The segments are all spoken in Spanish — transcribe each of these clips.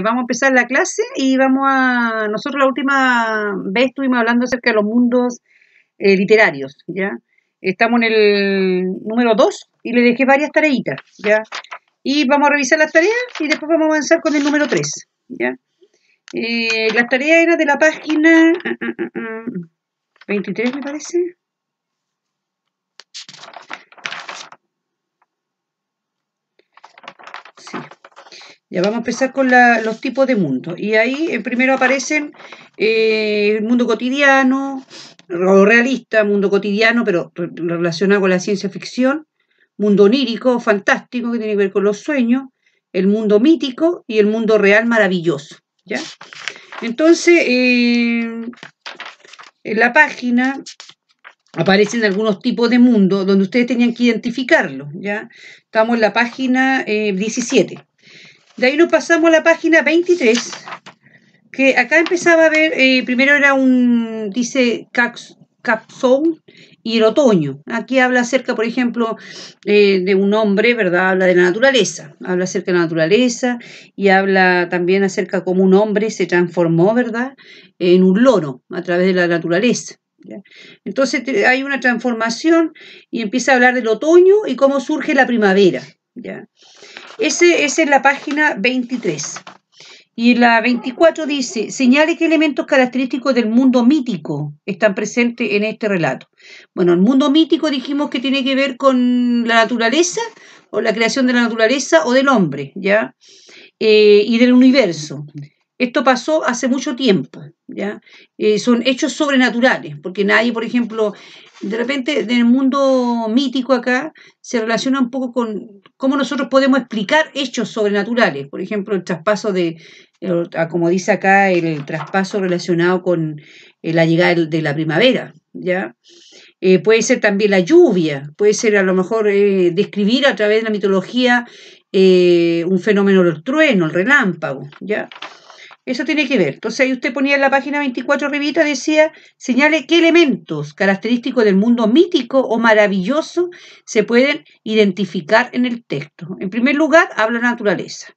Vamos a empezar la clase y nosotros la última vez estuvimos hablando acerca de los mundos literarios, ¿ya? Estamos en el número 2 y le dejé varias tareitas, ¿ya? Y vamos a revisar las tareas y después vamos a avanzar con el número 3, ¿ya? Las tareas eran de la página 23, me parece. Sí. Ya vamos a empezar con los tipos de mundo. Y ahí primero aparecen el mundo cotidiano, o realista, mundo cotidiano, pero relacionado con la ciencia ficción, mundo onírico, fantástico, que tiene que ver con los sueños, el mundo mítico y el mundo real maravilloso, ¿ya? Entonces, en la página aparecen algunos tipos de mundo donde ustedes tenían que identificarlos, ¿ya? Estamos en la página 17. De ahí nos pasamos a la página 23, que acá empezaba a ver, primero era dice Capzone y el otoño. Aquí habla acerca, por ejemplo, de un hombre, ¿verdad? Habla de la naturaleza, habla acerca de la naturaleza y habla también acerca de cómo un hombre se transformó, ¿verdad? En un loro a través de la naturaleza, ¿ya? Entonces hay una transformación y empieza a hablar del otoño y cómo surge la primavera, ¿ya? Ese es la página 23. Y la 24 dice, señale qué elementos característicos del mundo mítico están presentes en este relato. Bueno, el mundo mítico dijimos que tiene que ver con la naturaleza, o la creación de la naturaleza, o del hombre, ¿ya? Y del universo. Esto pasó hace mucho tiempo, ¿ya? Son hechos sobrenaturales, porque nadie, por ejemplo, de repente en el mundo mítico acá se relaciona un poco con cómo nosotros podemos explicar hechos sobrenaturales. Por ejemplo, el traspaso como dice acá, el traspaso relacionado con la llegada de la primavera, ¿ya? Puede ser también la lluvia, puede ser a lo mejor describir a través de la mitología un fenómeno del trueno, el relámpago, ¿ya? Eso tiene que ver. Entonces ahí usted ponía en la página 24 arribita, decía, señale qué elementos característicos del mundo mítico o maravilloso se pueden identificar en el texto. En primer lugar, habla la naturaleza.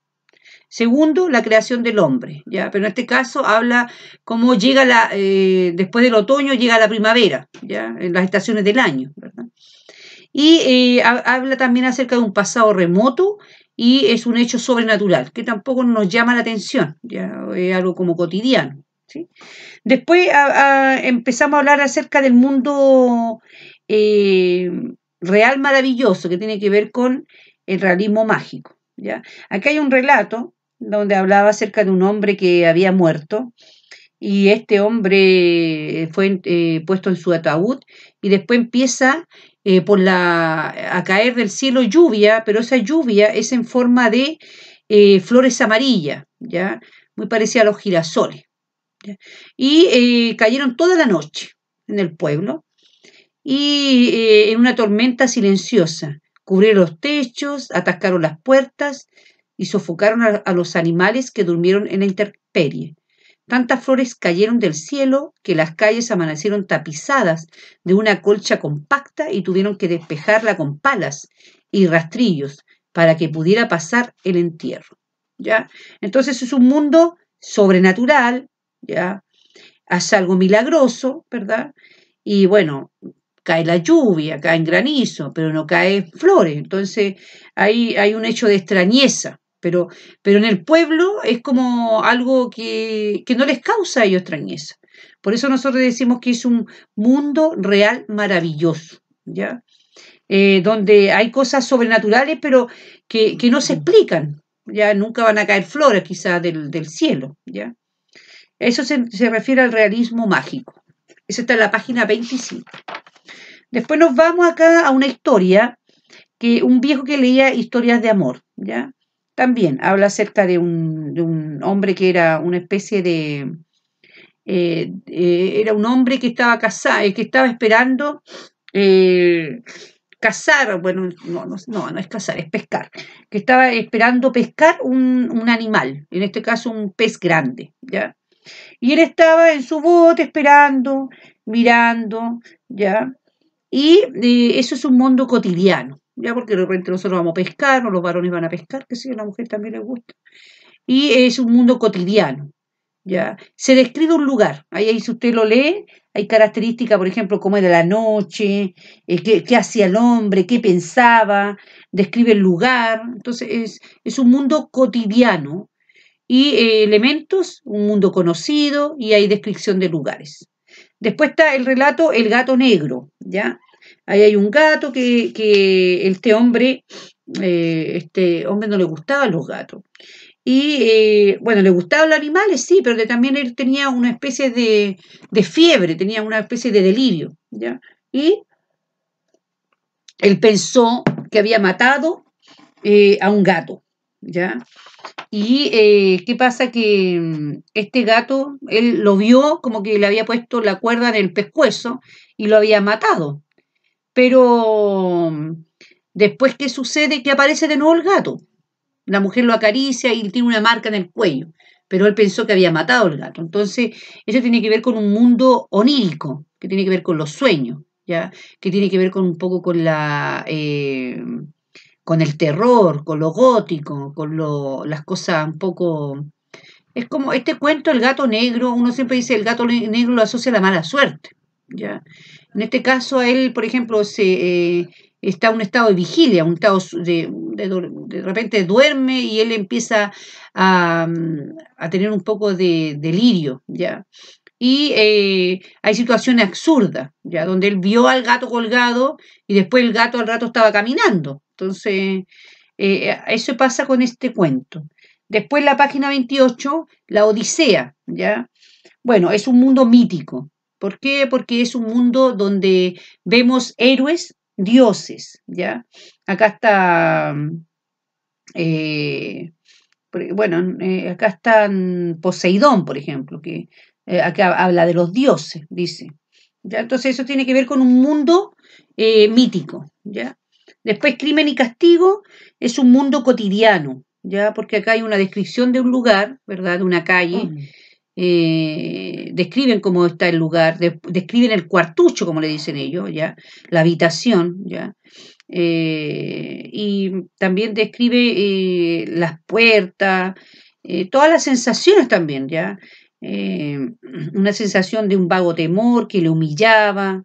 Segundo, la creación del hombre, ¿ya? Pero en este caso habla cómo llega después del otoño llega la primavera, ¿ya? En las estaciones del año, ¿verdad? Y habla también acerca de un pasado remoto y es un hecho sobrenatural, que tampoco nos llama la atención, ya es algo como cotidiano, ¿sí? Después empezamos a hablar acerca del mundo eh, real maravilloso, que tiene que ver con el realismo mágico, ¿ya? Aquí hay un relato donde hablaba acerca de un hombre que había muerto y este hombre fue puesto en su ataúd y después empieza a caer del cielo lluvia, pero esa lluvia es en forma de flores amarillas, ¿ya? Muy parecida a los girasoles, ¿ya? Y cayeron toda la noche en el pueblo y en una tormenta silenciosa. Cubrieron los techos, atascaron las puertas y sofocaron a los animales que durmieron en la intemperie. Tantas flores cayeron del cielo que las calles amanecieron tapizadas de una colcha compacta y tuvieron que despejarla con palas y rastrillos para que pudiera pasar el entierro, ¿ya? Entonces es un mundo sobrenatural, ¿ya? Hace algo milagroso, ¿verdad? Y bueno, cae la lluvia, caen granizo, pero no caen flores. Entonces hay un hecho de extrañeza, pero en el pueblo es como algo que no les causa a ellos extrañeza. Por eso nosotros decimos que es un mundo real maravilloso, ¿ya? Donde hay cosas sobrenaturales, pero que no se explican, ¿ya? Nunca van a caer flores quizás del cielo, ¿ya? Eso se refiere al realismo mágico. Eso está en la página 25. Después nos vamos acá a una historia, que un viejo que leía historias de amor, ¿ya? También habla acerca de un hombre que era una especie de... era un hombre que estaba casado, que estaba esperando cazar, bueno, no es cazar, es pescar, que estaba esperando pescar un animal, en este caso un pez grande, ¿ya? Y él estaba en su bote esperando, mirando, ¿ya? Y eso es un mundo cotidiano, ¿ya? Porque de repente nosotros vamos a pescar, o los varones van a pescar, que sí, a la mujer también le gusta. y es un mundo cotidiano, ¿ya? Se describe un lugar, ahí si usted lo lee, hay características, por ejemplo, cómo era la noche, qué hacía el hombre, qué pensaba, describe el lugar, entonces es un mundo cotidiano y elementos, un mundo conocido y hay descripción de lugares. Después está el relato El gato negro, ¿ya? Ahí hay un gato que este hombre no le gustaban los gatos. Y bueno, le gustaban los animales, sí, pero también él tenía una especie de fiebre, tenía una especie de delirio, ¿ya? Y él pensó que había matado a un gato, ¿ya? Y qué pasa que este gato, él lo vio como que le había puesto la cuerda en el pescuezo y lo había matado. Pero después, ¿qué sucede? Que aparece de nuevo el gato. La mujer lo acaricia y tiene una marca en el cuello, pero él pensó que había matado al gato. Entonces, eso tiene que ver con un mundo onírico, que tiene que ver con los sueños, ¿ya? Que tiene que ver con un poco con el terror, con lo gótico, las cosas un poco. Es como este cuento, el gato negro, uno siempre dice el gato negro lo asocia a la mala suerte, ¿ya? En este caso, a él, por ejemplo, está en un estado de vigilia, un estado de repente duerme y él empieza a tener un poco de delirio, ¿ya? Y hay situaciones absurdas, ¿ya? Donde él vio al gato colgado y después el gato al rato estaba caminando. Entonces, eso pasa con este cuento. Después la página 28, la Odisea, ¿ya? Bueno, es un mundo mítico. ¿Por qué? Porque es un mundo donde vemos héroes, dioses, ¿ya? Acá está, eh, bueno, acá está Poseidón, por ejemplo, que acá habla de los dioses, dice. ¿Ya? Entonces eso tiene que ver con un mundo mítico, ¿ya? Después Crimen y Castigo es un mundo cotidiano, ¿ya? Porque acá hay una descripción de un lugar, ¿verdad? De una calle. Describen cómo está el lugar, describen el cuartucho, como le dicen ellos, ¿ya? La habitación, ¿ya? Y también describe las puertas, todas las sensaciones también, ¿ya? Eh, una sensación de un vago temor que le humillaba,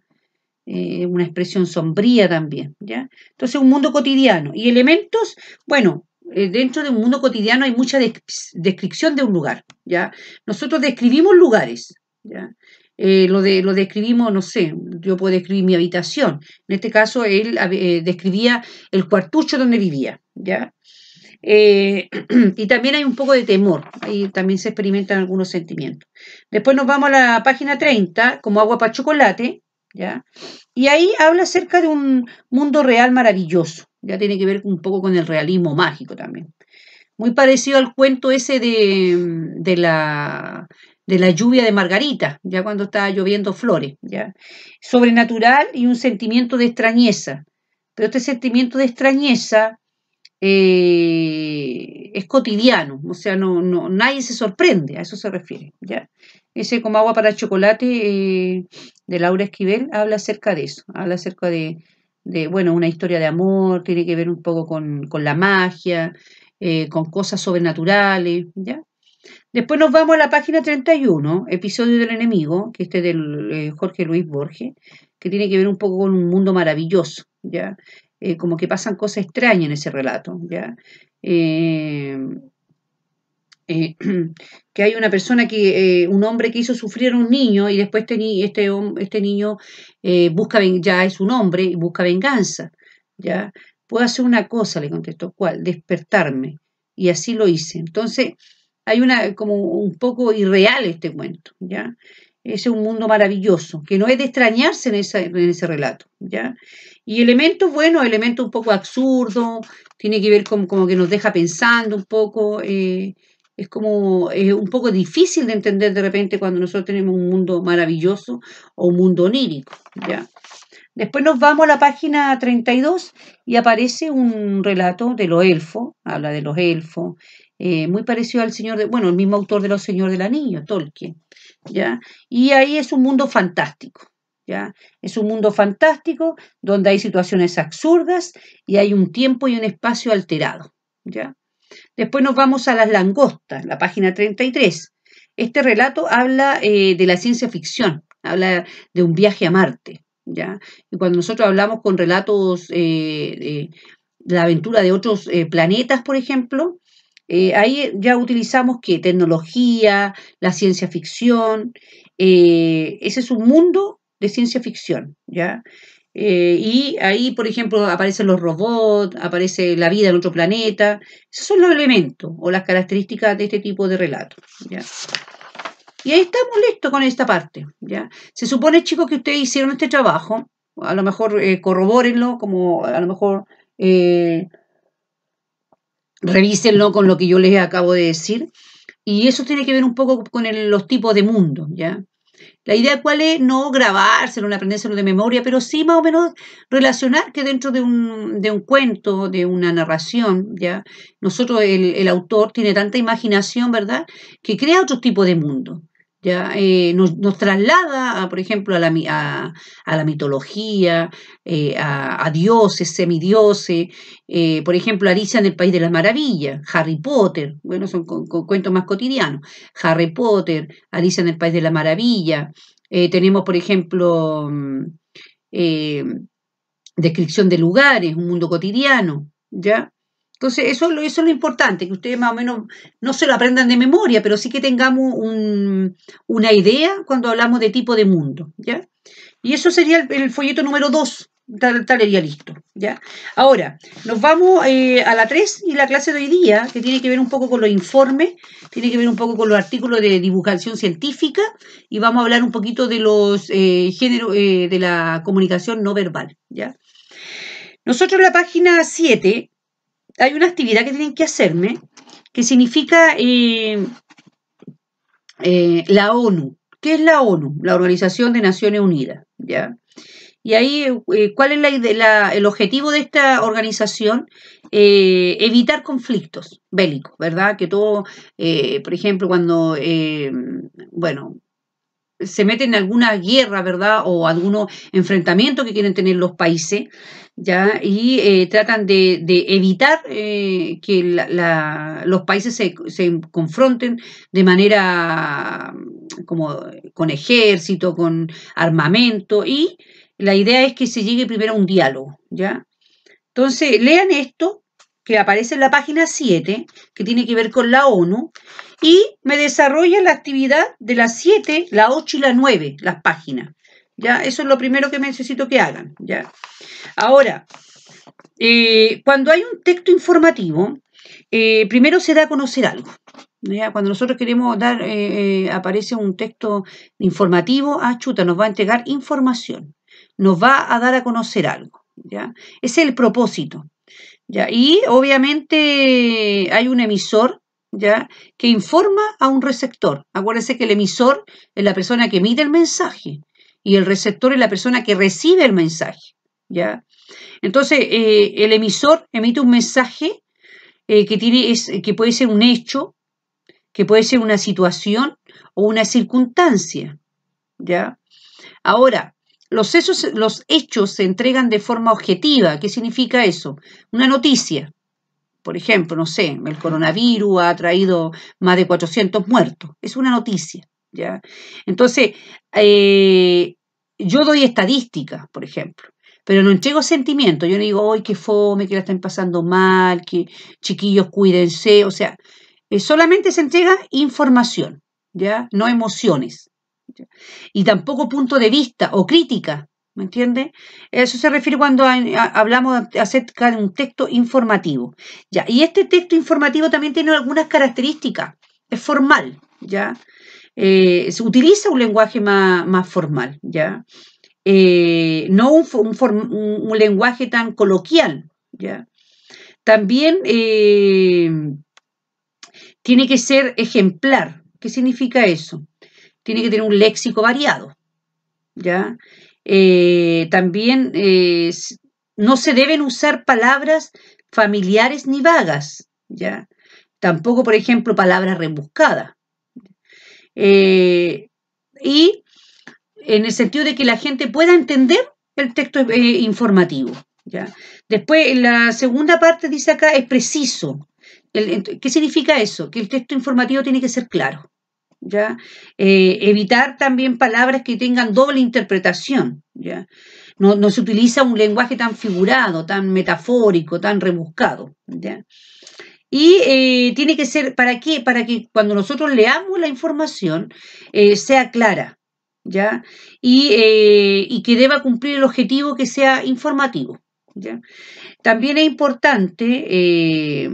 una expresión sombría también, ¿ya? Entonces, un mundo cotidiano. Y elementos, bueno, dentro de un mundo cotidiano hay mucha descripción de un lugar, ¿ya? Nosotros describimos lugares, ¿ya? Lo describimos, no sé, yo puedo describir mi habitación. En este caso, él describía el cuartucho donde vivía, ¿ya? Y también hay un poco de temor, ahí también se experimentan algunos sentimientos. Después nos vamos a la página 30, como agua para chocolate, ¿ya? Y ahí habla acerca de un mundo real maravilloso, ya tiene que ver un poco con el realismo mágico también. Muy parecido al cuento ese de la lluvia de Margarita, ya cuando estaba lloviendo flores, ya. Sobrenatural y un sentimiento de extrañeza. Pero este sentimiento de extrañeza es cotidiano, o sea, nadie se sorprende, a eso se refiere, ¿ya? Ese como agua para chocolate de Laura Esquivel habla acerca de eso, habla acerca bueno, una historia de amor, tiene que ver un poco con la magia, con cosas sobrenaturales, ¿ya? Después nos vamos a la página 31, episodio del enemigo, que este es del Jorge Luis Borges, que tiene que ver un poco con un mundo maravilloso, ¿ya? Como que pasan cosas extrañas en ese relato, ¿ya? Eh, eh, que hay una persona un hombre que hizo sufrir a un niño y después este niño ya es un hombre y busca venganza, ¿ya? Puedo hacer una cosa, le contestó, ¿cuál? Despertarme. Y así lo hice. Entonces, hay como un poco irreal este cuento, ¿ya? Es un mundo maravilloso, que no es de extrañarse en ese relato, ¿ya? Y elementos, bueno, elementos un poco absurdos, tiene que ver con como que nos deja pensando un poco, es como un poco difícil de entender de repente cuando nosotros tenemos un mundo maravilloso o un mundo onírico, ¿ya? Después nos vamos a la página 32 y aparece un relato de los elfos, habla de los elfos, muy parecido al bueno, el mismo autor de Los Señores del Anillo, Tolkien, ¿ya? Y ahí es un mundo fantástico, ¿ya? Es un mundo fantástico donde hay situaciones absurdas y hay un tiempo y un espacio alterado, ¿ya? Después nos vamos a las langostas, la página 33. Este relato habla de la ciencia ficción, habla de un viaje a Marte, ¿ya? Y cuando nosotros hablamos con relatos de la aventura de otros planetas, por ejemplo, ahí ya utilizamos que tecnología, la ciencia ficción, ese es un mundo de ciencia ficción, ¿ya? Y ahí, por ejemplo, aparecen los robots, aparece la vida en otro planeta. Esos son los elementos o las características de este tipo de relatos, ¿ya? Y ahí estamos listos con esta parte, ¿ya? Se supone, chicos, que ustedes hicieron este trabajo, a lo mejor corrobórenlo, como a lo mejor revísenlo con lo que yo les acabo de decir, y eso tiene que ver un poco con los tipos de mundo, ¿ya? La idea cuál es, no grabárselo, no aprendérselo de memoria, pero sí más o menos relacionar que dentro de un cuento, de una narración, ¿ya? Nosotros, el autor tiene tanta imaginación, ¿verdad? Que crea otro tipo de mundo, ¿ya? Nos traslada, por ejemplo, a la mitología, a dioses, semidioses, por ejemplo, Alicia en el País de las Maravillas, Harry Potter, bueno, son cuentos más cotidianos, Harry Potter, Alicia en el País de las Maravillas, tenemos, por ejemplo, eh, descripción de lugares, un mundo cotidiano, ¿ya? Entonces, eso es lo importante, que ustedes más o menos no se lo aprendan de memoria, pero sí que tengamos una idea cuando hablamos de tipo de mundo, ¿ya? Y eso sería el folleto número 2, talería listo, ¿ya? Ahora, nos vamos a la 3 y la clase de hoy día, que tiene que ver un poco con los informes, tiene que ver un poco con los artículos de divulgación científica, y vamos a hablar un poquito de los géneros de la comunicación no verbal, ¿ya? Nosotros en la página 7 hay una actividad que tienen que hacerme, que significa la ONU. ¿Qué es la ONU? La Organización de Naciones Unidas, ¿ya? Y ahí, ¿cuál es el objetivo de esta organización? Evitar conflictos bélicos, ¿verdad? Que todo, por ejemplo, cuando, bueno, se meten en alguna guerra, ¿verdad? O algunos enfrentamientos que quieren tener los países, ¿ya? Y tratan de evitar que los países se confronten de manera como con ejército, con armamento, y la idea es que se llegue primero a un diálogo, ¿ya? Entonces, lean esto que aparece en la página 7, que tiene que ver con la ONU, y me desarrolla la actividad de las 7, la 8 y la 9, las páginas. ¿Ya? Eso es lo primero que necesito que hagan. ¿Ya? Ahora, cuando hay un texto informativo, primero se da a conocer algo. ¿Ya? Cuando nosotros queremos dar, aparece un texto informativo, chuta, nos va a entregar información, nos va a dar a conocer algo. ¿Ya? Ese es el propósito. ¿Ya? Y obviamente hay un emisor, ¿ya? Que informa a un receptor. Acuérdense que el emisor es la persona que emite el mensaje y el receptor es la persona que recibe el mensaje, ¿ya? Entonces, el emisor emite un mensaje que puede ser un hecho, que puede ser una situación o una circunstancia, ¿ya? Ahora, los hechos se entregan de forma objetiva. ¿Qué significa eso? Una noticia. Por ejemplo, no sé, el coronavirus ha traído más de 400 muertos. Es una noticia, ¿ya? Entonces, yo doy estadísticas, por ejemplo, pero no entrego sentimientos. Yo no digo, ¡ay, qué fome, que la están pasando mal, que chiquillos, cuídense! O sea, solamente se entrega información, ¿ya? No emociones. ¿Ya? Y tampoco punto de vista o crítica, ¿me entiende? Eso se refiere cuando hablamos acerca de un texto informativo. Ya, y este texto informativo también tiene algunas características. Es formal, ¿ya? Se utiliza un lenguaje más formal, ¿ya? No un lenguaje tan coloquial, ¿ya? También tiene que ser ejemplar. ¿Qué significa eso? Tiene que tener un léxico variado, ¿ya? También no se deben usar palabras familiares ni vagas, ¿ya? Tampoco, por ejemplo, palabras rebuscadas. Y en el sentido de que la gente pueda entender el texto informativo, ¿ya? Después, en la segunda parte dice acá, es preciso, ¿Qué significa eso? Que el texto informativo tiene que ser claro, ¿ya? Evitar también palabras que tengan doble interpretación, ¿ya? No se utiliza un lenguaje tan figurado, tan metafórico, tan rebuscado, ¿ya? Y tiene que ser, ¿para qué? Para que cuando nosotros leamos la información sea clara, ¿ya? Y que deba cumplir el objetivo que sea informativo, ¿ya? También es importante,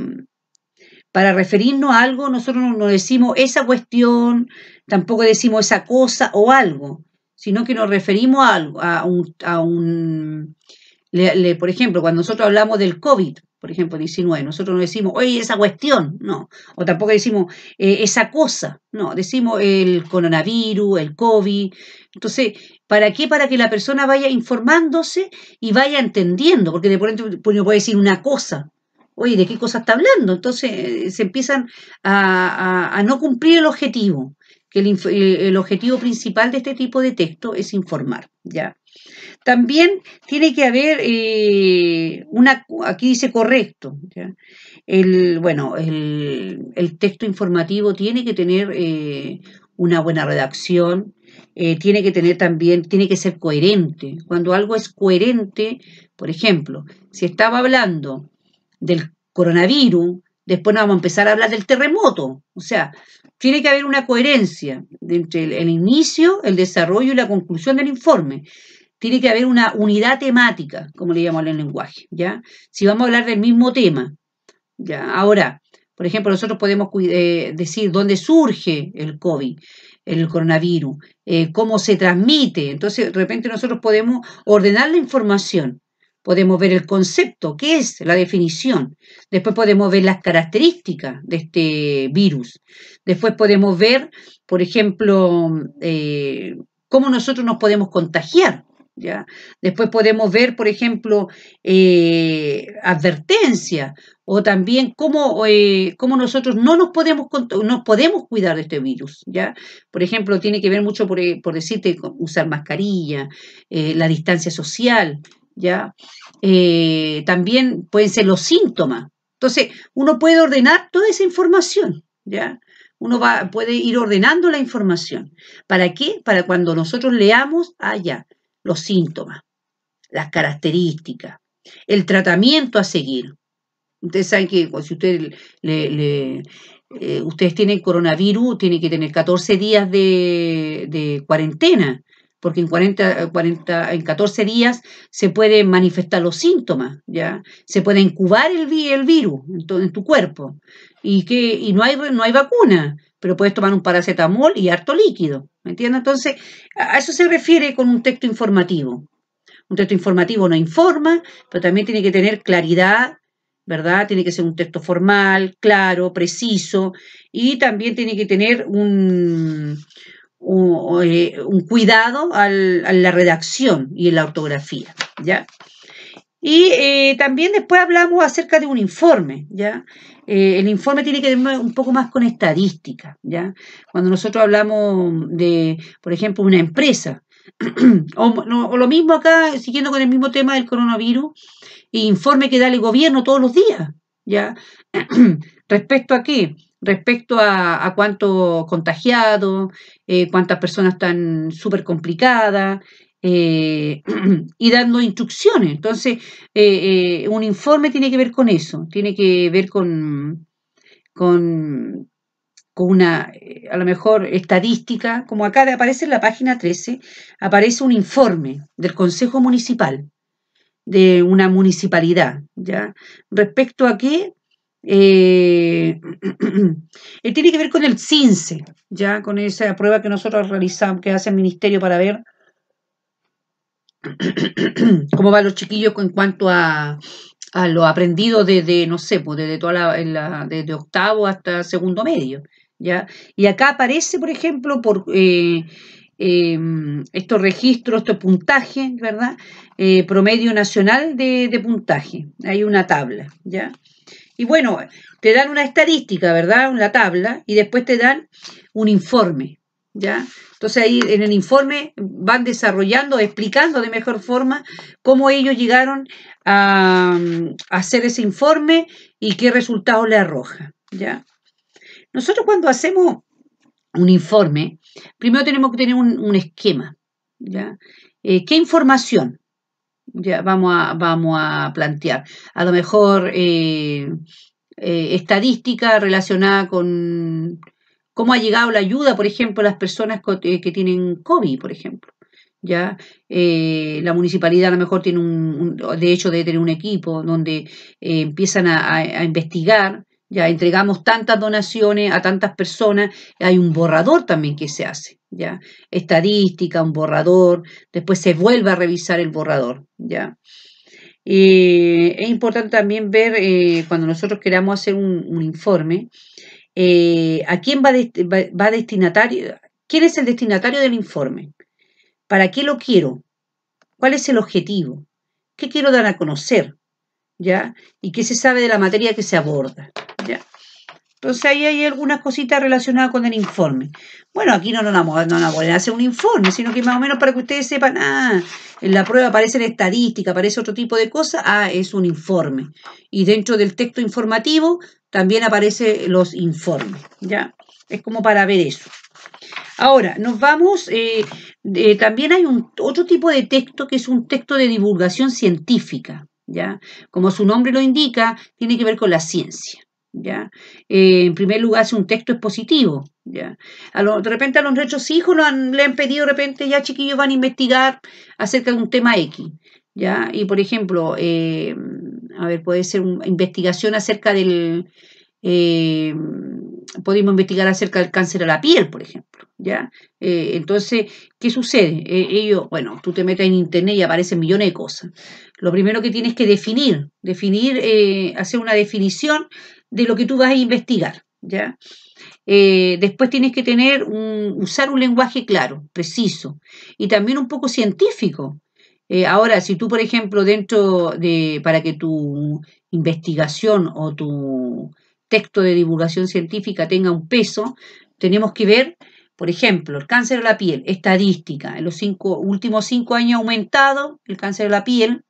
para referirnos a algo, nosotros no decimos esa cuestión, tampoco decimos esa cosa o algo, sino que nos referimos a algo, por ejemplo, cuando nosotros hablamos del COVID, por ejemplo, 19, nosotros no decimos, oye, esa cuestión, no, o tampoco decimos esa cosa, no, decimos el coronavirus, el COVID. Entonces, ¿para qué? Para que la persona vaya informándose y vaya entendiendo, porque de pronto uno puede decir una cosa, oye, ¿de qué cosa está hablando? Entonces se empiezan a no cumplir el objetivo, que el objetivo principal de este tipo de texto es informar, ¿ya? También tiene que haber aquí dice correcto, ¿ya? El texto informativo tiene que tener una buena redacción, tiene que tener también, tiene que ser coherente. Cuando algo es coherente, por ejemplo, si estaba hablando del coronavirus, después nos vamos a empezar a hablar del terremoto. O sea, tiene que haber una coherencia entre el inicio, el desarrollo y la conclusión del informe. Tiene que haber una unidad temática, como le llamamos en el lenguaje, ¿ya? Si vamos a hablar del mismo tema, ¿ya? Ahora, por ejemplo, nosotros podemos decir dónde surge el COVID, el coronavirus, cómo se transmite. Entonces, de repente nosotros podemos ordenar la información. Podemos ver el concepto, qué es la definición. Después podemos ver las características de este virus. Después podemos ver, por ejemplo, cómo nosotros nos podemos contagiar. ¿Ya? Después podemos ver, por ejemplo, advertencias o también cómo nosotros no nos podemos cuidar de este virus, ¿ya? Por ejemplo, tiene que ver mucho, por decirte, usar mascarilla, la distancia social, ¿ya? También pueden ser los síntomas. Entonces, uno puede ordenar toda esa información, ¿ya? Puede ir ordenando la información. ¿Para qué? Para cuando nosotros leamos, ya, los síntomas, las características, el tratamiento a seguir. Ustedes saben que si ustedes tienen coronavirus, tienen que tener 14 días de cuarentena, porque en 14 días se pueden manifestar los síntomas, ¿ya? Se puede incubar el virus en tu cuerpo y no hay vacuna, pero puedes tomar un paracetamol y harto líquido, ¿me entiendes? Entonces, a eso se refiere con un texto informativo. Un texto informativo no informa, pero también tiene que tener claridad, ¿verdad? Tiene que ser un texto formal, claro, preciso, y también tiene que tener un cuidado a la redacción y en la ortografía, ¿ya? Y también después hablamos acerca de un informe, ¿ya? El informe tiene que ver un poco más con estadística, ¿ya? Cuando nosotros hablamos de, por ejemplo, una empresa, o lo mismo acá, siguiendo con el mismo tema del coronavirus, informe que da el gobierno todos los días, ¿ya? ¿Respecto a qué? Respecto a cuántos contagiados, cuántas personas están súper complicadas, y dando instrucciones. Entonces, un informe tiene que ver con eso, tiene que ver con una, a lo mejor, estadística, como acá aparece en la página 13, aparece un informe del Consejo Municipal, de una municipalidad, ¿ya? ¿Respecto a qué? Tiene que ver con el CINCE, ¿ya? Con esa prueba que nosotros realizamos, que hace el Ministerio para ver cómo van los chiquillos en cuanto a lo aprendido desde, no sé, pues desde desde octavo hasta segundo medio, ¿ya? Y acá aparece, por ejemplo, por estos registros, estos puntajes, ¿verdad? Promedio nacional de puntaje. Hay una tabla, ¿ya? Y bueno, te dan una estadística, ¿verdad? Una tabla, y después te dan un informe, ¿ya? Entonces ahí en el informe van desarrollando, explicando de mejor forma cómo ellos llegaron a hacer ese informe y qué resultados le arroja, ¿ya? Nosotros cuando hacemos un informe, primero tenemos que tener un esquema, ¿ya? ¿Qué información ya vamos a plantear? A lo mejor estadística relacionada con cómo ha llegado la ayuda, por ejemplo, a las personas que tienen COVID, por ejemplo. ¿Ya? La municipalidad a lo mejor tiene de hecho debe tener un equipo donde empiezan a investigar, ya entregamos tantas donaciones a tantas personas, hay un borrador también que se hace, ¿ya? Estadística, un borrador, después se vuelve a revisar el borrador, ¿ya? Es importante también ver cuando nosotros queramos hacer un informe, a quién va destinatario, quién es el destinatario del informe, para qué lo quiero, cuál es el objetivo, qué quiero dar a conocer, ¿ya? Y qué se sabe de la materia que se aborda, ¿ya? Entonces ahí hay algunas cositas relacionadas con el informe. Bueno, aquí no nos pueden hacer un informe, sino que más o menos para que ustedes sepan, en la prueba aparece la estadística, aparece otro tipo de cosas, es un informe. Y dentro del texto informativo también aparecen los informes, ¿ya? Es como para ver eso. Ahora, nos vamos, también hay otro tipo de texto que es un texto de divulgación científica, ¿ya? Como su nombre lo indica, tiene que ver con la ciencia, ¿ya? En primer lugar, es un texto expositivo, ¿ya? De repente a nuestros hijos le han pedido, de repente ya chiquillos van a investigar acerca de un tema X, ¿ya? Y por ejemplo, a ver, puede ser una investigación acerca del... podemos investigar acerca del cáncer a la piel, por ejemplo, ¿ya? Entonces, ¿qué sucede? Bueno, tú te metes en internet y aparecen millones de cosas. Lo primero que tienes que definir, hacer una definición de lo que tú vas a investigar, ¿ya? Después tienes que usar un lenguaje claro, preciso, y también un poco científico. Ahora, si tú, por ejemplo, para que tu investigación o tu texto de divulgación científica tenga un peso, tenemos que ver, por ejemplo, el cáncer de la piel, estadística. En los últimos 5 años ha aumentado el cáncer de la piel.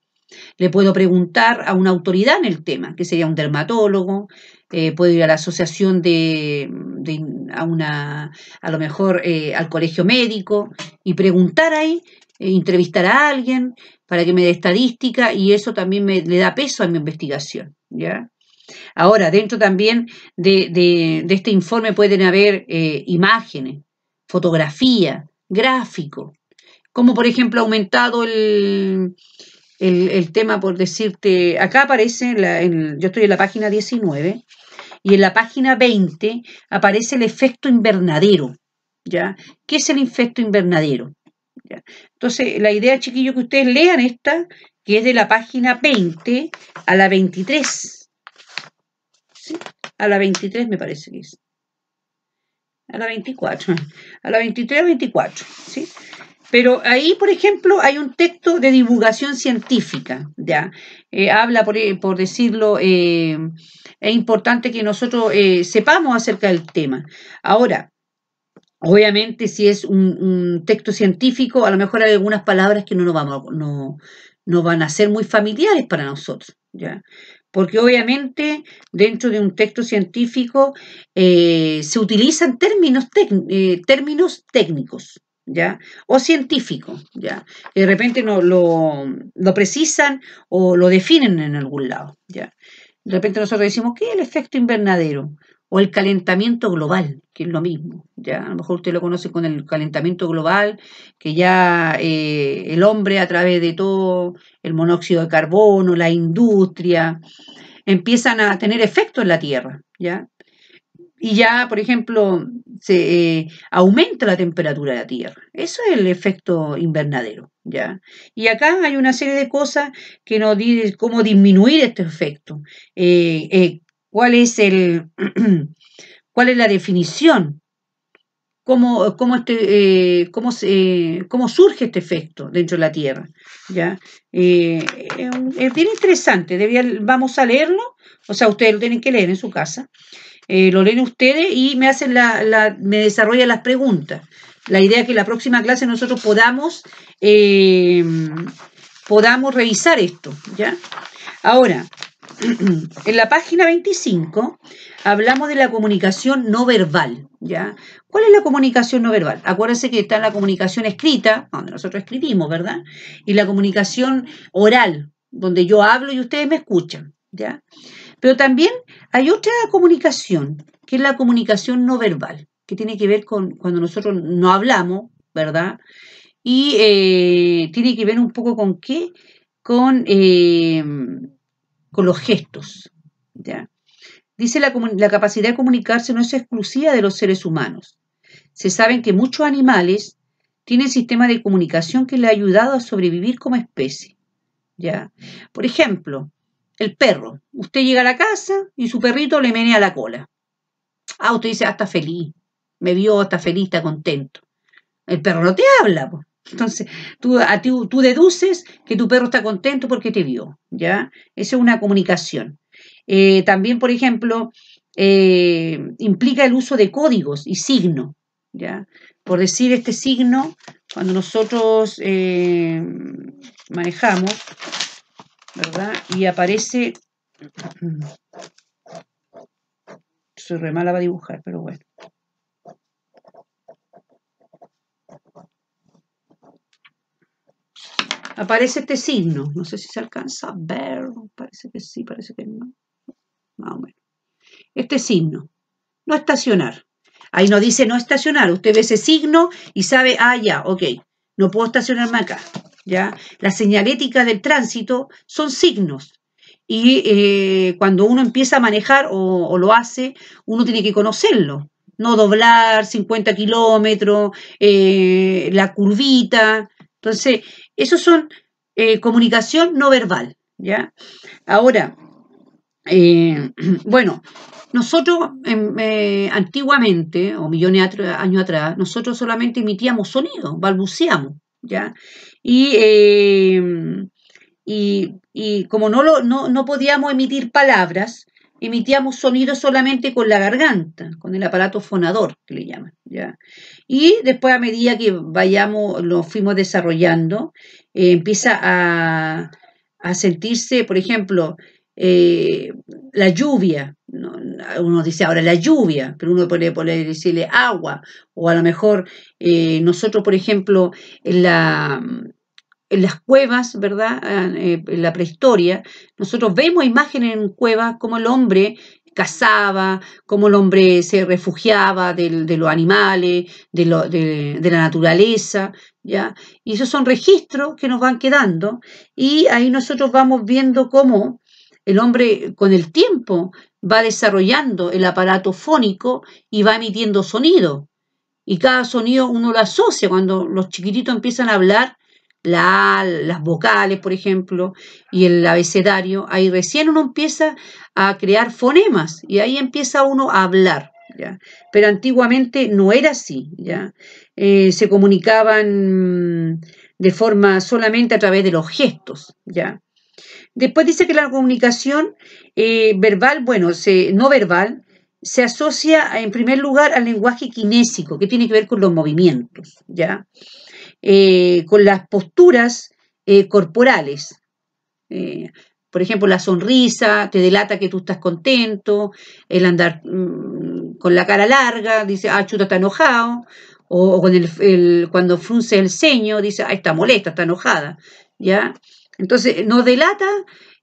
Le puedo preguntar a una autoridad en el tema, que sería un dermatólogo, puedo ir a la asociación a lo mejor al colegio médico y preguntar ahí, entrevistar a alguien para que me dé estadística y eso también le da peso a mi investigación, ¿ya? Ahora, dentro también de este informe pueden haber imágenes, fotografía, gráficos, como por ejemplo ha aumentado el tema, por decirte, acá aparece, yo estoy en la página 19 y en la página 20 aparece el efecto invernadero, ¿ya? ¿Qué es el efecto invernadero? ¿Ya? Entonces, la idea, chiquillos, que ustedes lean esta, que es de la página 20 a la 23. ¿Sí? A la 23 me parece que es. A la 24. A la 23 a 24, ¿sí? Pero ahí, por ejemplo, hay un texto de divulgación científica, ¿ya? Habla, por decirlo, es importante que nosotros sepamos acerca del tema. Ahora, obviamente, si es un texto científico, a lo mejor hay algunas palabras que no van a ser muy familiares para nosotros, ¿ya? Porque obviamente dentro de un texto científico se utilizan términos técnicos, ¿ya? O científicos, ¿ya? Que de repente no lo precisan o lo definen en algún lado, ¿ya? De repente nosotros decimos, ¿qué es el efecto invernadero? O el calentamiento global, que es lo mismo, ¿ya? A lo mejor usted lo conoce con el calentamiento global, que ya el hombre a través de todo el monóxido de carbono, la industria, empiezan a tener efecto en la Tierra, ¿ya? Y ya, por ejemplo, se aumenta la temperatura de la Tierra. Eso es el efecto invernadero, ¿ya? Y acá hay una serie de cosas que nos dicen cómo disminuir este efecto. ¿Cuál es cuál es la definición? ¿Cómo surge este efecto dentro de la Tierra? ¿Ya? Es bien interesante. Vamos a leerlo. O sea, ustedes lo tienen que leer en su casa. Lo leen ustedes y me hacen me desarrollan las preguntas. La idea es que la próxima clase nosotros podamos revisar esto, ¿ya? Ahora, En la página 25 hablamos de la comunicación no verbal, ¿ya? ¿Cuál es la comunicación no verbal? Acuérdense que está la comunicación escrita, donde nosotros escribimos, ¿verdad? Y la comunicación oral, donde yo hablo y ustedes me escuchan, ¿ya? Pero también hay otra comunicación, que es la comunicación no verbal, que tiene que ver con cuando nosotros no hablamos, ¿verdad? Y tiene que ver un poco con qué, con, eh, con los gestos, ¿ya? Dice la capacidad de comunicarse no es exclusiva de los seres humanos. Se saben que muchos animales tienen sistemas de comunicación que les ha ayudado a sobrevivir como especie, ¿ya? Por ejemplo, el perro. Usted llega a la casa y su perrito le menea la cola. Ah, usted dice, ah, está feliz. Me vio, está feliz, está contento. El perro no te habla, po. Entonces, tú deduces que tu perro está contento porque te vio, ¿ya? Esa es una comunicación. También, por ejemplo, implica el uso de códigos y signos, ¿ya? Por decir este signo, cuando nosotros manejamos, ¿verdad? Y aparece, soy re mala para dibujar, pero bueno. Aparece este signo, no sé si se alcanza a ver, parece que sí, parece que no, más o menos. Este signo, no estacionar. Ahí no dice no estacionar, usted ve ese signo y sabe, ah, ya, ok, no puedo estacionarme acá, ¿ya? La señalética del tránsito son signos. Y cuando uno empieza a manejar o lo hace, uno tiene que conocerlo. No doblar 50 kilómetros, la curvita. Entonces, eso son comunicación no verbal, ¿ya? Ahora, bueno, nosotros antiguamente, o millones de años atrás, nosotros solamente emitíamos sonido, balbuceamos, ¿ya? Y, y como no podíamos emitir palabras, emitíamos sonidos solamente con la garganta, con el aparato fonador, que le llaman, ¿ya? Y después, a medida que vayamos, lo fuimos desarrollando, empieza a sentirse, por ejemplo, eh, la lluvia, ¿no? Uno dice ahora la lluvia, pero uno puede decirle agua, o a lo mejor nosotros, por ejemplo, en las cuevas, ¿verdad? En la prehistoria, nosotros vemos imágenes en cuevas como el hombre cazaba, como el hombre se refugiaba de los animales, de la naturaleza, ¿ya? Y esos son registros que nos van quedando y ahí nosotros vamos viendo cómo el hombre con el tiempo va desarrollando el aparato fónico y va emitiendo sonido. Y cada sonido uno lo asocia cuando los chiquititos empiezan a hablar, las vocales, por ejemplo, y el abecedario, ahí recién uno empieza a crear fonemas y ahí empieza uno a hablar, ¿ya? Pero antiguamente no era así, ¿ya? Se comunicaban de forma solamente a través de los gestos, ¿ya? Después dice que la comunicación verbal, bueno, no verbal, se asocia en primer lugar al lenguaje kinésico, que tiene que ver con los movimientos, ¿ya? Con las posturas corporales. Eh, por ejemplo, la sonrisa te delata que tú estás contento, el andar con la cara larga, dice, ah, chuta, está enojado, o con cuando frunce el ceño, dice, ah, está molesta, está enojada, ¿ya? Entonces, nos delata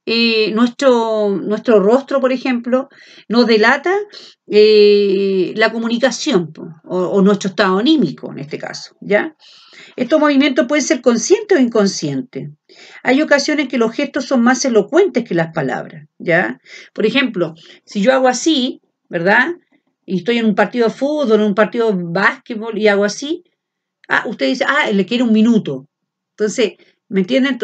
nuestro rostro, por ejemplo, nos delata la comunicación, o nuestro estado anímico en este caso, ¿ya? Estos movimientos pueden ser conscientes o inconscientes. Hay ocasiones que los gestos son más elocuentes que las palabras, ¿ya? Por ejemplo, si yo hago así, ¿verdad? Y estoy en un partido de fútbol, en un partido de básquetbol y hago así, ah, usted dice, ah, le quiere un minuto. Entonces, ¿me entienden?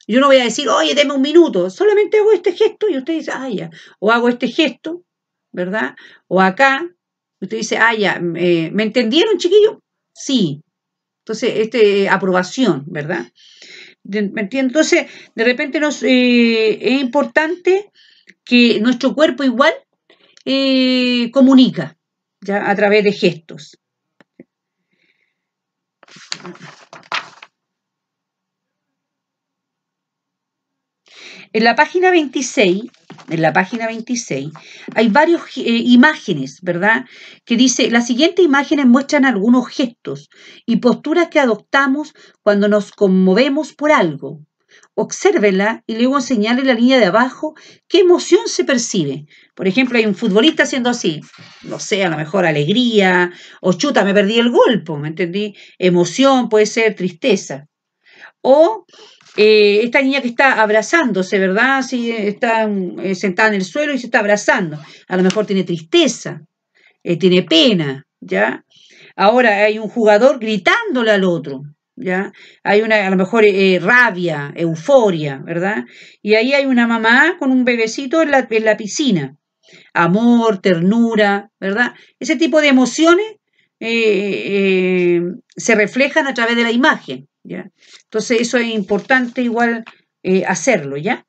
Yo no voy a decir, oye, deme un minuto, solamente hago este gesto y usted dice, ah, ya. O hago este gesto, ¿verdad? O acá, usted dice, ah, ya, ¿me entendieron, chiquillos? Sí. Entonces, aprobación, ¿verdad? ¿Me entiendes? Entonces, de repente es importante que nuestro cuerpo igual comunica, ¿ya? A través de gestos. En la página 26, hay varias imágenes, ¿verdad? Que dice, las siguientes imágenes muestran algunos gestos y posturas que adoptamos cuando nos conmovemos por algo. Obsérvela y luego señale en la línea de abajo qué emoción se percibe. Por ejemplo, hay un futbolista haciendo así, no sé, a lo mejor alegría, o chuta, me perdí el gol, ¿me entendí? Emoción, puede ser tristeza. O esta niña que está abrazándose, ¿verdad? Sí, está sentada en el suelo y se está abrazando. A lo mejor tiene tristeza, tiene pena, ¿ya? Ahora hay un jugador gritándole al otro, ¿ya? Hay a lo mejor rabia, euforia, ¿verdad? Y ahí hay una mamá con un bebecito en la piscina. Amor, ternura, ¿verdad? Ese tipo de emociones se reflejan a través de la imagen, ¿ya? Entonces eso es importante igual hacerlo, ¿ya?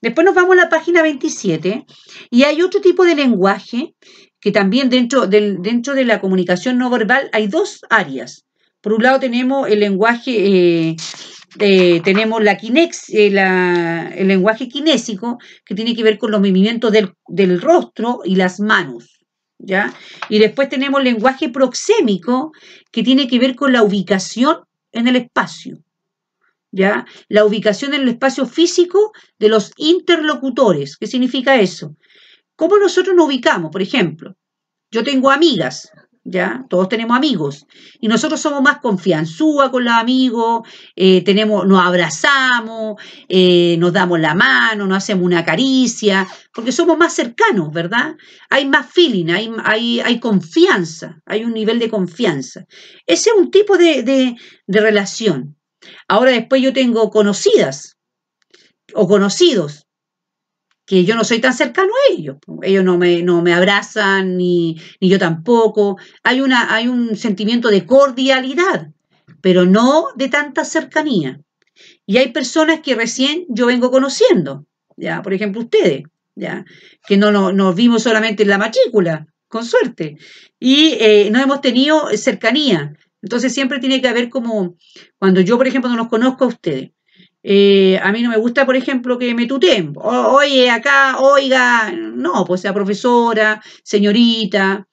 Después nos vamos a la página 27 y hay otro tipo de lenguaje que también dentro de la comunicación no verbal hay dos áreas. Por un lado tenemos el lenguaje, tenemos el lenguaje kinésico, que tiene que ver con los movimientos del rostro y las manos, ¿ya? Y después tenemos el lenguaje proxémico, que tiene que ver con la ubicación en el espacio, ¿ya? La ubicación en el espacio físico de los interlocutores. ¿Qué significa eso? ¿Cómo nosotros nos ubicamos? Por ejemplo, yo tengo amigas, ¿ya? Todos tenemos amigos. Y nosotros somos más confianzúas con los amigos, nos abrazamos, nos damos la mano, nos hacemos una caricia, porque somos más cercanos, ¿verdad? Hay más feeling, hay confianza, hay un nivel de confianza. Ese es un tipo de relación. Ahora después yo tengo conocidas o conocidos, que yo no soy tan cercano a ellos. Ellos no me abrazan, ni yo tampoco. Hay un sentimiento de cordialidad, pero no de tanta cercanía. Y hay personas que recién yo vengo conociendo, ya, por ejemplo, ustedes, ya, que no nos vimos solamente en la matrícula, con suerte, y no hemos tenido cercanía. Entonces siempre tiene que haber como, cuando yo, por ejemplo, no los conozco a ustedes, a mí no me gusta, por ejemplo, que me tuteen. Oye, acá, oiga, no, pues sea profesora, señorita,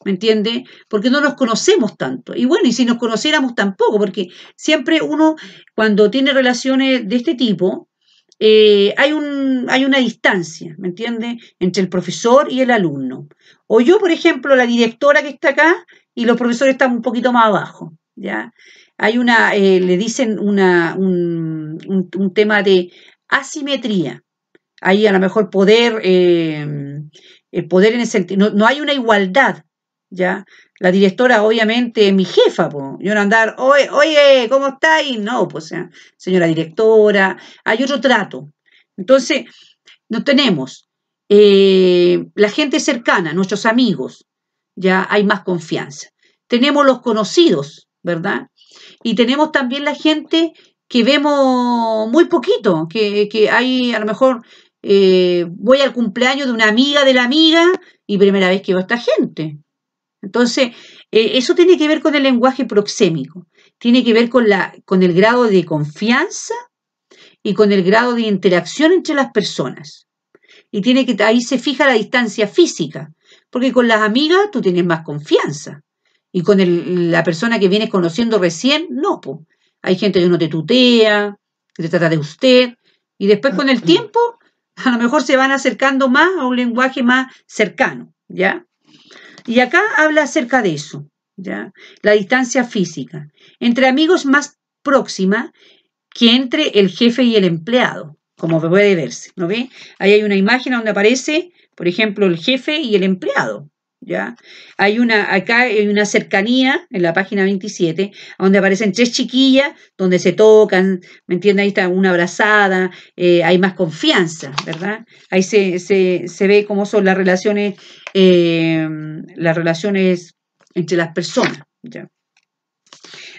¿me entiende? Porque no nos conocemos tanto. Y bueno, y si nos conociéramos tampoco, porque siempre uno, cuando tiene relaciones de este tipo, hay una distancia, ¿me entiende? Entre el profesor y el alumno. O yo, por ejemplo, la directora que está acá y los profesores están un poquito más abajo, ¿ya? Hay le dicen un tema de asimetría. Hay a lo mejor poder, el poder en el sentido, no hay una igualdad, ¿ya? La directora obviamente es mi jefa, po. Yo no andar, oye, ¿cómo estáis? No, pues señora directora, hay otro trato. Entonces, no tenemos la gente cercana, nuestros amigos, ya hay más confianza. Tenemos los conocidos, ¿verdad? Y tenemos también la gente que vemos muy poquito, que hay a lo mejor voy al cumpleaños de la amiga y primera vez que veo a esta gente. Entonces, eso tiene que ver con el lenguaje proxémico, tiene que ver con el grado de confianza y con el grado de interacción entre las personas. Y ahí se fija la distancia física, porque con las amigas tú tienes más confianza. Y con la persona que vienes conociendo recién, no, pues. Hay gente que no te tutea, que te trata de usted, y después con el tiempo, a lo mejor se van acercando más a un lenguaje más cercano, ¿ya? Y acá habla acerca de eso, ¿ya? La distancia física. Entre amigos más próxima que entre el jefe y el empleado, como puede verse, ¿no ve? Ahí hay una imagen donde aparece, por ejemplo, el jefe y el empleado, ¿ya? Acá hay una cercanía en la página 27, donde aparecen tres chiquillas, donde se tocan, ¿me entiendes? Ahí está una abrazada, hay más confianza, ¿verdad? Ahí se ve cómo son las relaciones entre las personas, ¿ya?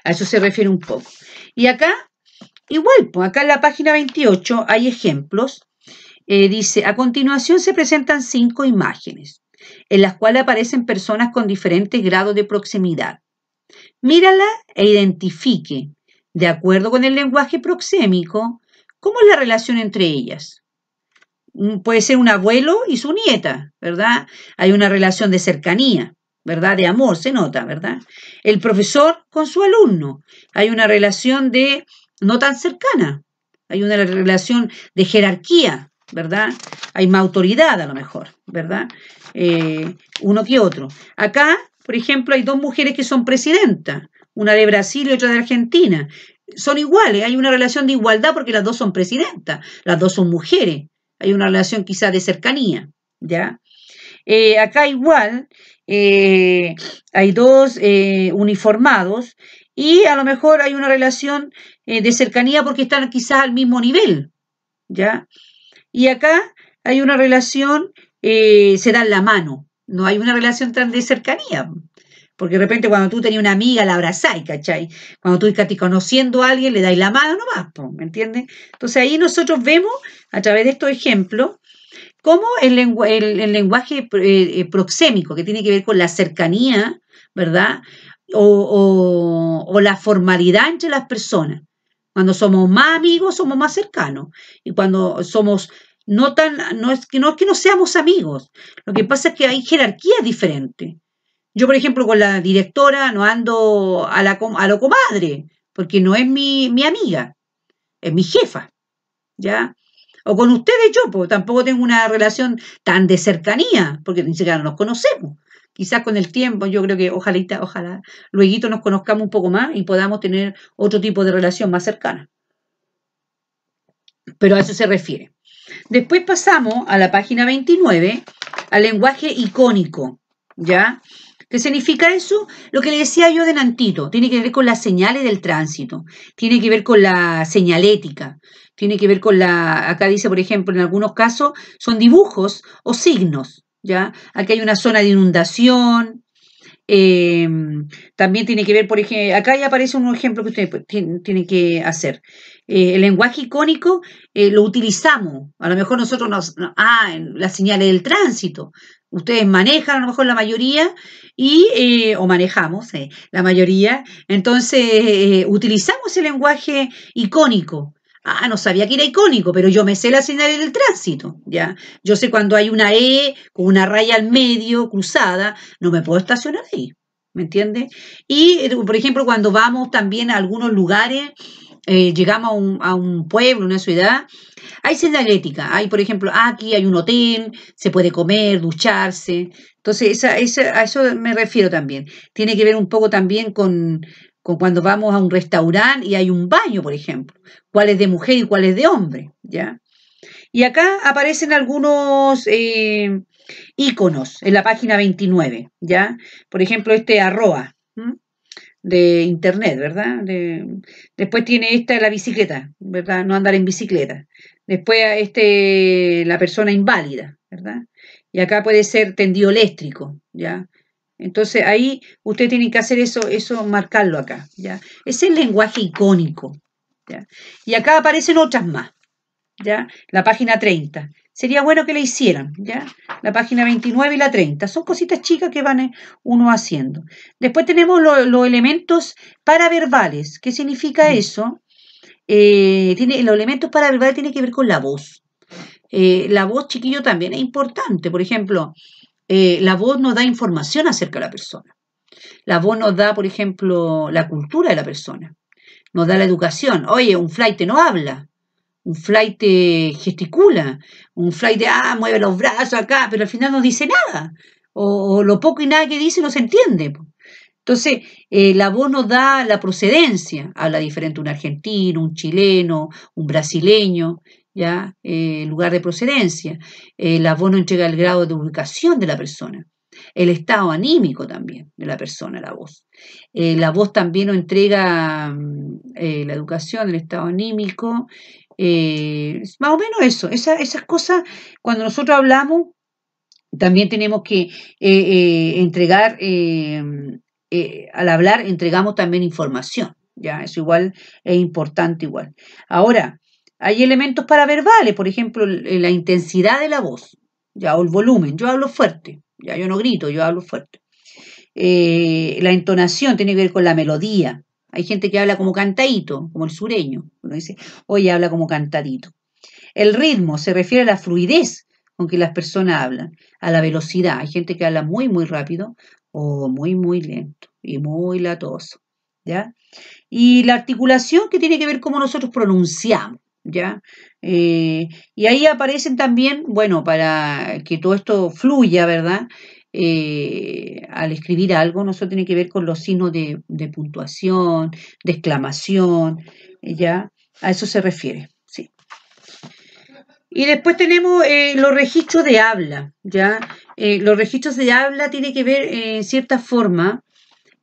A eso se refiere un poco. Y acá igual, pues acá en la página 28 hay ejemplos. Dice, a continuación se presentan 5 imágenes, en las cuales aparecen personas con diferentes grados de proximidad. Mírala e identifique, de acuerdo con el lenguaje proxémico, cómo es la relación entre ellas. puede ser un abuelo y su nieta, ¿verdad? Hay una relación de cercanía, ¿verdad? De amor, se nota, ¿verdad? El profesor con su alumno, hay una relación de no tan cercana, hay una relación de jerarquía, ¿verdad? Hay más autoridad a lo mejor, ¿verdad? Uno que otro. Acá, por ejemplo, hay dos mujeres que son presidentas, una de Brasil y otra de Argentina. Son iguales, hay una relación de igualdad porque las dos son presidentas, las dos son mujeres, hay una relación quizás de cercanía, ¿ya? Acá igual hay dos uniformados y a lo mejor hay una relación de cercanía porque están quizás al mismo nivel, ¿ya? Y acá hay una relación, se dan la mano, no hay una relación tan de cercanía. Porque de repente cuando tú tenías una amiga la abrazáis, ¿cachai? Cuando tú estás conociendo a alguien le dais la mano nomás, ¿me entiendes? Entonces ahí nosotros vemos a través de estos ejemplos cómo el lenguaje proxémico, que tiene que ver con la cercanía, ¿verdad? O la formalidad entre las personas. Cuando somos más amigos, somos más cercanos. Y cuando somos no tan, no es que no seamos amigos. Lo que pasa es que hay jerarquías diferentes. Yo, por ejemplo, con la directora no ando a lo comadre, porque no es mi amiga, es mi jefa, ¿ya? O con ustedes yo, pues tampoco tengo una relación tan de cercanía, porque ni siquiera nos conocemos. Quizás con el tiempo, yo creo que ojalá, luego nos conozcamos un poco más y podamos tener otro tipo de relación más cercana. Pero a eso se refiere. Después pasamos a la página 29, al lenguaje icónico, ¿ya? ¿Qué significa eso? Lo que le decía yo delantito, tiene que ver con las señales del tránsito, tiene que ver con la señalética, tiene que ver con acá dice, por ejemplo, en algunos casos son dibujos o signos, ¿ya? Aquí hay una zona de inundación, eh, también tiene que ver, por ejemplo, acá ya aparece un ejemplo que usted tiene que hacer. El lenguaje icónico lo utilizamos, a lo mejor nosotros en las señales del tránsito. Ustedes manejan a lo mejor la mayoría o manejamos la mayoría, entonces utilizamos el lenguaje icónico. Ah, no sabía que era icónico, pero yo me sé las señales del tránsito, ¿ya? Yo sé cuando hay una E con una raya al medio cruzada, no me puedo estacionar ahí, ¿me entiendes? Y, por ejemplo, cuando vamos también a algunos lugares, llegamos a un pueblo, una ciudad, hay señalética, hay, por ejemplo, aquí hay un hotel, se puede comer, ducharse, entonces a eso me refiero también. Tiene que ver un poco también con cuando vamos a un restaurante y hay un baño, por ejemplo, cuál es de mujer y cuál es de hombre, ¿ya? Y acá aparecen algunos íconos en la página 29, ¿ya? Por ejemplo, este arroba de internet, ¿verdad? Después tiene la bicicleta, ¿verdad? No andar en bicicleta. Después la persona inválida, ¿verdad? Y acá puede ser tendido eléctrico, ¿ya? Entonces ahí usted tiene que hacer eso marcarlo acá, ¿ya? Es el lenguaje icónico, ¿ya? Y acá aparecen otras más, ¿ya? La página 30. Sería bueno que la hicieran, ¿ya? La página 29 y la 30. Son cositas chicas que van uno haciendo. Después tenemos los elementos paraverbales. ¿Qué significa eso? Los elementos paraverbales tienen que ver con la voz. La voz, chiquillo, también es importante. Por ejemplo, la voz nos da información acerca de la persona. La voz nos da, por ejemplo, la cultura de la persona. Nos da la educación. Oye, un flaite no habla. Un flight gesticula, un flight mueve los brazos acá, pero al final no dice nada. O lo poco y nada que dice no se entiende. Entonces, la voz nos da la procedencia, habla diferente un argentino, un chileno, un brasileño, ¿ya? Lugar de procedencia. La voz nos entrega el grado de ubicación de la persona, el estado anímico también de la persona, la voz. La voz también nos entrega la educación, el estado anímico, más o menos eso, esas cosas, cuando nosotros hablamos, también tenemos que entregar, al hablar, entregamos también información, ¿ya? Eso igual es importante igual. Ahora, hay elementos paraverbales, por ejemplo, la intensidad de la voz, ¿ya? O el volumen. Yo hablo fuerte, ya yo no grito, yo hablo fuerte. La entonación tiene que ver con la melodía. Hay gente que habla como cantadito, como el sureño. Uno dice, oye, habla como cantadito. El ritmo se refiere a la fluidez con que las personas hablan, a la velocidad. Hay gente que habla muy, muy rápido o muy, muy lento y muy latoso, ¿ya? Y la articulación que tiene que ver cómo nosotros pronunciamos, ¿ya? Y ahí aparecen también, bueno, para que todo esto fluya, ¿verdad? Al escribir algo, nosotros tiene que ver con los signos de puntuación, de exclamación, ¿ya? A eso se refiere, sí. Y después tenemos los registros de habla, ¿ya? Los registros de habla tienen que ver, en cierta forma,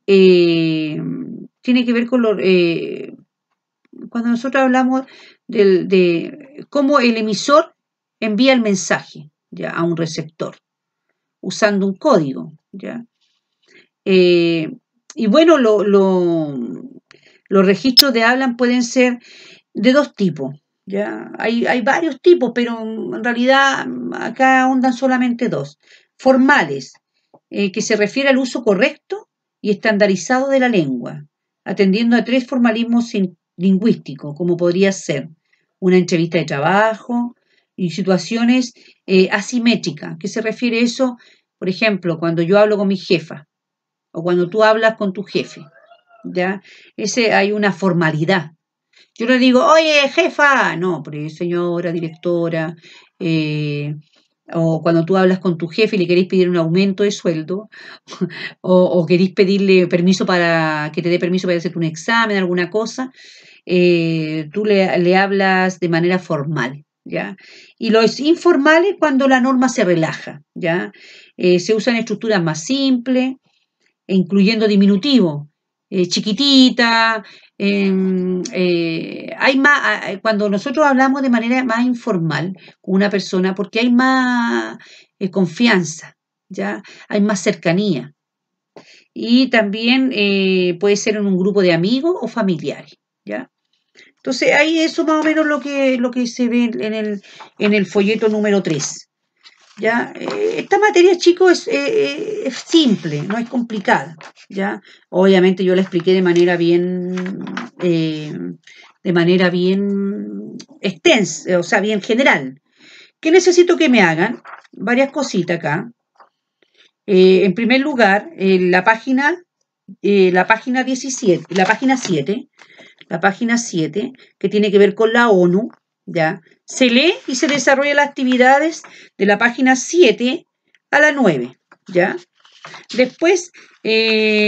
eh, tiene que ver con cuando nosotros hablamos de cómo el emisor envía el mensaje, ¿ya? A un receptor, usando un código, ¿ya? Eh, y bueno, los registros de habla pueden ser de dos tipos, ¿ya? Hay varios tipos, pero en realidad acá ahondan solamente dos. Formales, que se refiere al uso correcto y estandarizado de la lengua, atendiendo a tres formalismos lingüísticos, como podría ser una entrevista de trabajo y situaciones asimétricas. ¿Qué se refiere eso? Por ejemplo, cuando yo hablo con mi jefa o cuando tú hablas con tu jefe, ¿ya? Hay una formalidad. Yo no digo, oye, jefa, no, pero señora, directora, eh, o cuando tú hablas con tu jefe y le queréis pedir un aumento de sueldo, o queréis pedirle permiso para que te dé permiso para hacer un examen, alguna cosa, tú le hablas de manera formal, ¿ya? Y los informales cuando la norma se relaja, ¿ya? Se usan estructuras más simples, incluyendo diminutivo, chiquitita. Hay más, cuando nosotros hablamos de manera más informal con una persona, porque hay más confianza, ¿ya? Hay más cercanía. Y también puede ser en un grupo de amigos o familiares, ¿ya? Entonces, ahí eso más o menos lo que se ve en el folleto número 3. ¿Ya? Esta materia, chicos, es simple, no es complicada, ¿ya? Obviamente yo la expliqué de manera bien extensa, o sea, bien general. ¿Qué necesito que me hagan? Varias cositas acá. En primer lugar, la página 17, la página 7, que tiene que ver con la ONU, ¿ya? Se lee y se desarrolla las actividades de la página 7 a la 9, ¿ya? Después,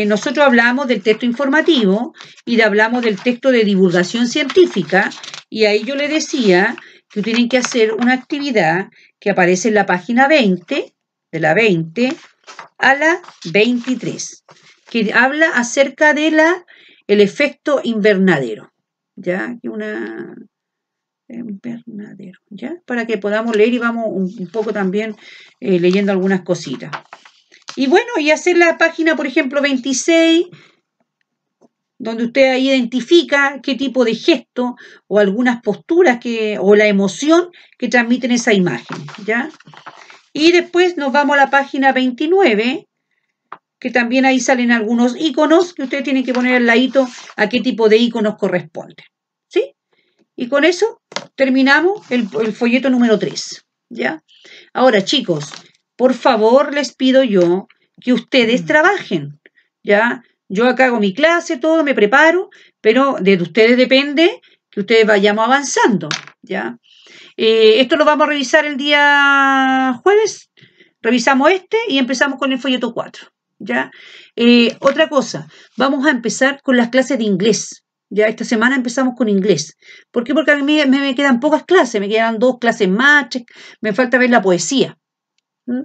nosotros hablamos del texto informativo y hablamos del texto de divulgación científica, y ahí yo le decía que tienen que hacer una actividad que aparece en la página 20, de la 20 a la 23, que habla acerca de el efecto invernadero, ¿ya? Invernadero, ¿ya? Para que podamos leer y vamos un poco también leyendo algunas cositas. Y bueno, y hacer la página, por ejemplo, 26, donde usted identifica qué tipo de gesto o algunas posturas o la emoción que transmiten esa imagen, ¿ya? Y después nos vamos a la página 29, que también ahí salen algunos iconos que usted tiene que poner al ladito a qué tipo de iconos corresponde, ¿sí? Y con eso terminamos el folleto número 3, ¿ya? Ahora, chicos, por favor les pido yo que ustedes trabajen, ¿ya? Yo acá hago mi clase, todo, me preparo, pero de ustedes depende que ustedes vayamos avanzando, ¿ya? Esto lo vamos a revisar el día jueves, revisamos y empezamos con el folleto 4, ¿ya? Otra cosa, vamos a empezar con las clases de inglés. Ya esta semana empezamos con inglés. ¿Por qué? Porque a mí me quedan pocas clases, me quedan 2 clases más, me falta ver la poesía. ¿Mm?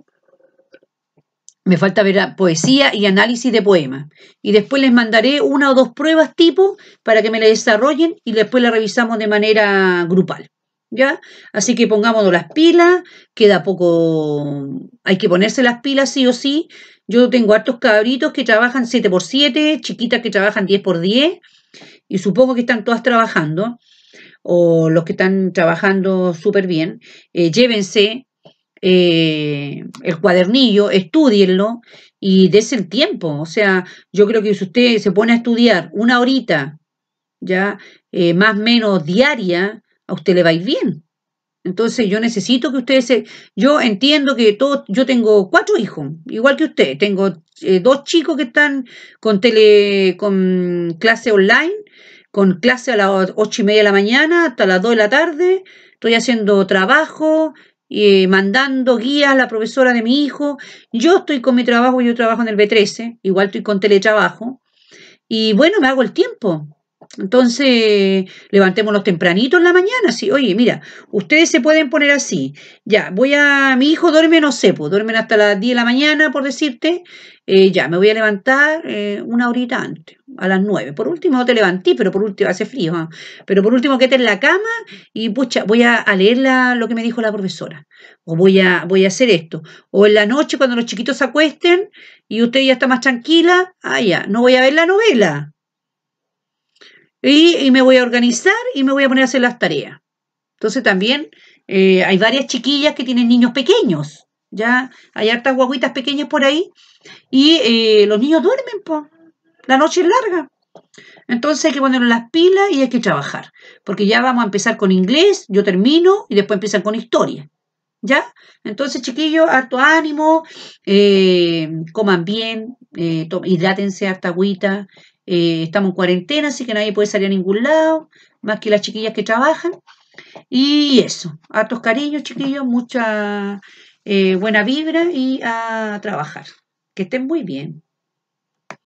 Me falta ver poesía y análisis de poemas. Y después les mandaré 1 o 2 pruebas tipo para que me la desarrollen y después la revisamos de manera grupal, ¿ya? Así que pongámonos las pilas, queda poco, hay que ponerse las pilas sí o sí. Yo tengo hartos cabritos que trabajan 7x7, chiquitas que trabajan 10x10, y supongo que están todas trabajando, o los que están trabajando súper bien. Llévense el cuadernillo, estúdienlo y dése el tiempo. O sea, yo creo que si usted se pone a estudiar 1 horita, ya más o menos diaria, a usted le va a ir bien, Entonces yo necesito que ustedes yo entiendo que todos, yo tengo 4 hijos, igual que usted, tengo 2 chicos que están con clase online, con clase a las 8:30 de la mañana hasta las 2 de la tarde, estoy haciendo trabajo, mandando guías a la profesora de mi hijo, yo estoy con mi trabajo, yo trabajo en el B13, igual estoy con teletrabajo, y bueno, me hago el tiempo. Entonces, levantémonos tempranito en la mañana. Sí, oye, mira, ustedes se pueden poner así. Ya, mi hijo duerme, no sé, pues duermen hasta las 10 de la mañana, por decirte. Ya, me voy a levantar una horita antes, a las 9. Por último, no te levanté, pero por último, hace frío, ¿ah? Pero por último, quédate en la cama y pucha, voy a leer lo que me dijo la profesora. O voy a hacer esto. O en la noche, cuando los chiquitos se acuesten y usted ya está más tranquila, ya, no voy a ver la novela. Y me voy a organizar y me voy a poner a hacer las tareas. Entonces también hay varias chiquillas que tienen niños pequeños, ya hay hartas guaguitas pequeñas por ahí y los niños duermen, pues, la noche es larga. Entonces hay que ponerle las pilas y hay que trabajar, porque ya vamos a empezar con inglés, yo termino y después empiezan con historia. ¿Ya? Entonces, chiquillos, harto ánimo, coman bien, hidrátense harta agüita. Estamos en cuarentena, así que nadie puede salir a ningún lado, más que las chiquillas que trabajan. Y eso, hartos cariños, chiquillos, mucha buena vibra y a trabajar. Que estén muy bien.